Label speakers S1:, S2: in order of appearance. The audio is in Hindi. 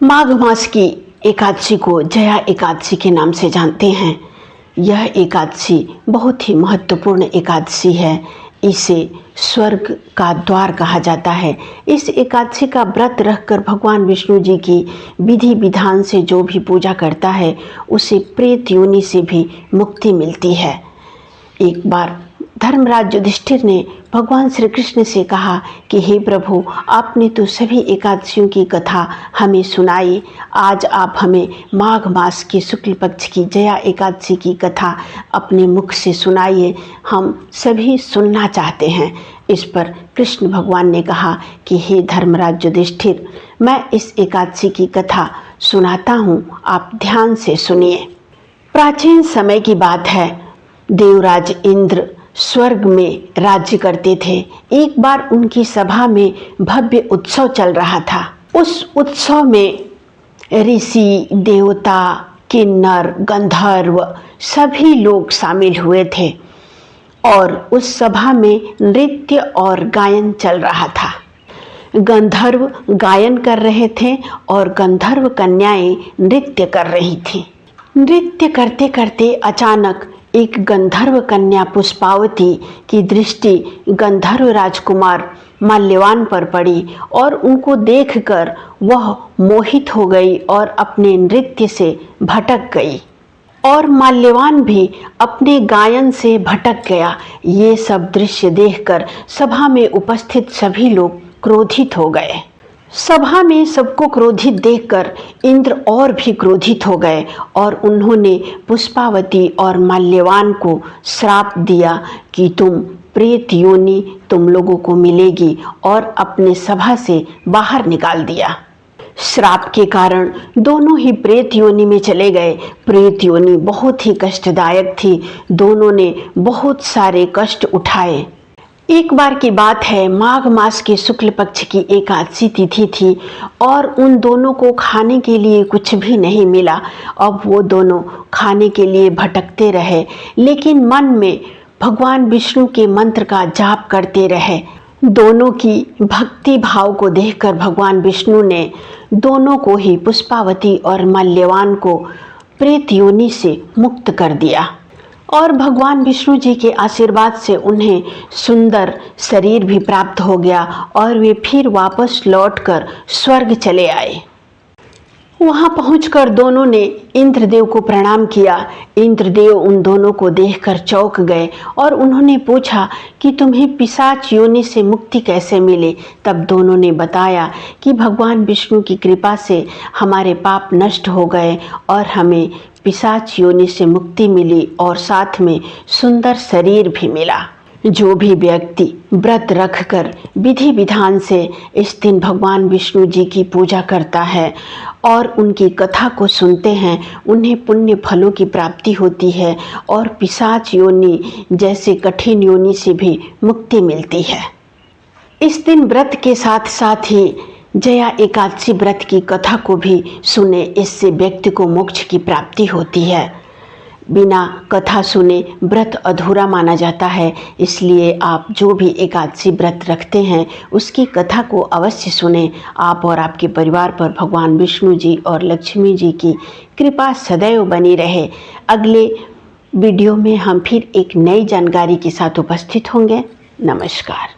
S1: माघ मास की एकादशी को जया एकादशी के नाम से जानते हैं। यह एकादशी बहुत ही महत्वपूर्ण एकादशी है। इसे स्वर्ग का द्वार कहा जाता है। इस एकादशी का व्रत रखकर भगवान विष्णु जी की विधि विधान से जो भी पूजा करता है उसे प्रेत योनि से भी मुक्ति मिलती है। एक बार धर्मराज युधिष्ठिर ने भगवान श्री कृष्ण से कहा कि हे प्रभु, आपने तो सभी एकादशियों की कथा हमें सुनाई, आज आप हमें माघ मास के शुक्ल पक्ष की जया एकादशी की कथा अपने मुख से सुनाइए, हम सभी सुनना चाहते हैं। इस पर कृष्ण भगवान ने कहा कि हे धर्मराज युधिष्ठिर, मैं इस एकादशी की कथा सुनाता हूँ, आप ध्यान से सुनिए। प्राचीन समय की बात है। देवराज इंद्र स्वर्ग में राज्य करते थे। एक बार उनकी सभा में भव्य उत्सव चल रहा था। उस उत्सव में ऋषि, देवता, किन्नर, गंधर्व सभी लोग शामिल हुए थे और उस सभा में नृत्य और गायन चल रहा था। गंधर्व गायन कर रहे थे और गंधर्व कन्याएं नृत्य कर रही थीं। नृत्य करते करते अचानक एक गंधर्व कन्या पुष्पावती की दृष्टि गंधर्व राजकुमार माल्यवान पर पड़ी और उनको देखकर वह मोहित हो गई और अपने नृत्य से भटक गई और माल्यवान भी अपने गायन से भटक गया। ये सब दृश्य देखकर सभा में उपस्थित सभी लोग क्रोधित हो गए। सभा में सबको क्रोधित देखकर इंद्र और भी क्रोधित हो गए और उन्होंने पुष्पावती और माल्यवान को श्राप दिया कि तुम प्रेत योनि तुम लोगों को मिलेगी, और अपने सभा से बाहर निकाल दिया। श्राप के कारण दोनों ही प्रेत योनि में चले गए। प्रेत योनि बहुत ही कष्टदायक थी। दोनों ने बहुत सारे कष्ट उठाए। एक बार की बात है, माघ मास के शुक्ल पक्ष की एकादशी तिथि थी और उन दोनों को खाने के लिए कुछ भी नहीं मिला। अब वो दोनों खाने के लिए भटकते रहे, लेकिन मन में भगवान विष्णु के मंत्र का जाप करते रहे। दोनों की भक्ति भाव को देखकर भगवान विष्णु ने दोनों को ही, पुष्पावती और माल्यवान को, प्रेत योनि से मुक्त कर दिया और भगवान विष्णु जी के आशीर्वाद से उन्हें सुंदर शरीर भी प्राप्त हो गया और वे फिर वापस लौटकर स्वर्ग चले आए। वहां पहुंचकर दोनों ने इंद्रदेव को प्रणाम किया। इंद्रदेव उन दोनों को देखकर चौंक गए और उन्होंने पूछा कि तुम्हें पिशाच योनि से मुक्ति कैसे मिली। तब दोनों ने बताया कि भगवान विष्णु की कृपा से हमारे पाप नष्ट हो गए और हमें पिशाच योनि से मुक्ति मिली और साथ में सुंदर शरीर भी मिला। जो भी व्यक्ति व्रत रखकर विधि विधान से इस दिन भगवान विष्णु जी की पूजा करता है और उनकी कथा को सुनते हैं, उन्हें पुण्य फलों की प्राप्ति होती है और पिशाच योनि जैसे कठिन योनि से भी मुक्ति मिलती है। इस दिन व्रत के साथ साथ ही जया एकादशी व्रत की कथा को भी सुने, इससे व्यक्ति को मोक्ष की प्राप्ति होती है। बिना कथा सुने व्रत अधूरा माना जाता है, इसलिए आप जो भी एकादशी व्रत रखते हैं उसकी कथा को अवश्य सुने। आप और आपके परिवार पर भगवान विष्णु जी और लक्ष्मी जी की कृपा सदैव बनी रहे। अगले वीडियो में हम फिर एक नई जानकारी के साथ उपस्थित होंगे। नमस्कार।